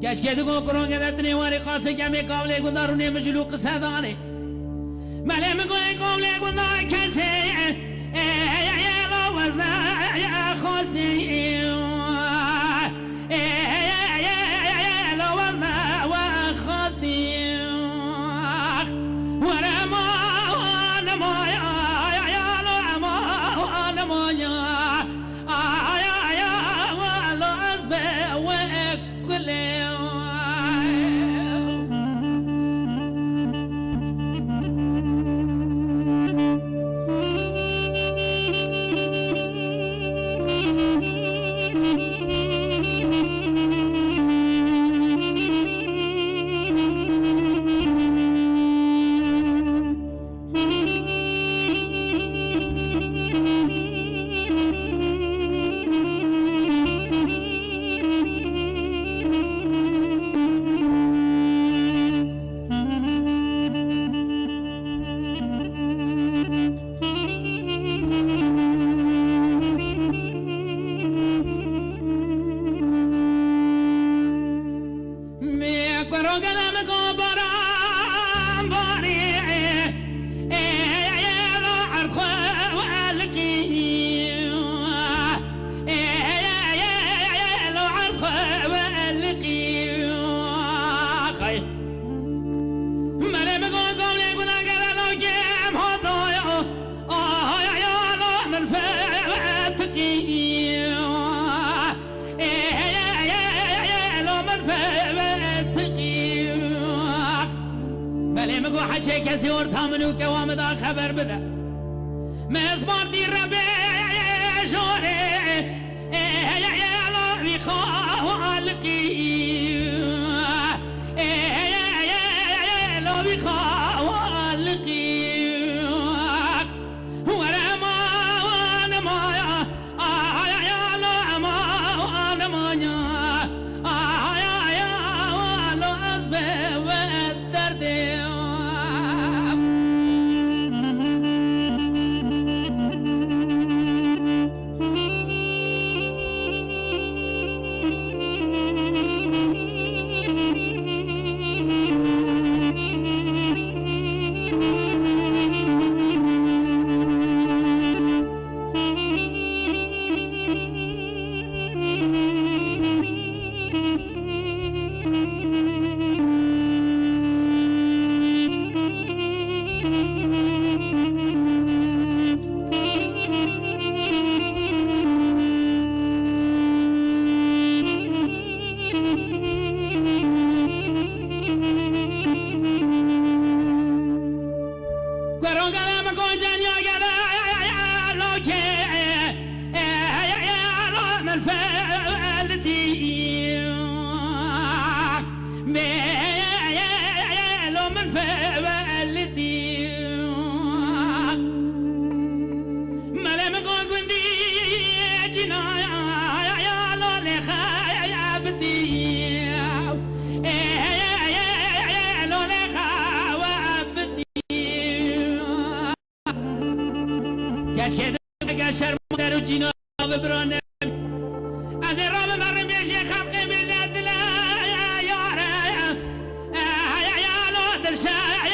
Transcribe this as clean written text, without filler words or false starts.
گشت که دو کرون که دتنی واری خاصه کمی قابل گندارونه مجلوق صدانه مله میگوی قابل گندار کسی لا وزن خواستی لا وزن و خواستی ورما نمایا حچه کسی اور تامنو که وامدا خبر بده مزبان دی ربه جوره لا بی خالقی لا بی خالقی ورما ونما لا ما نما لا ازبه و درده الشاي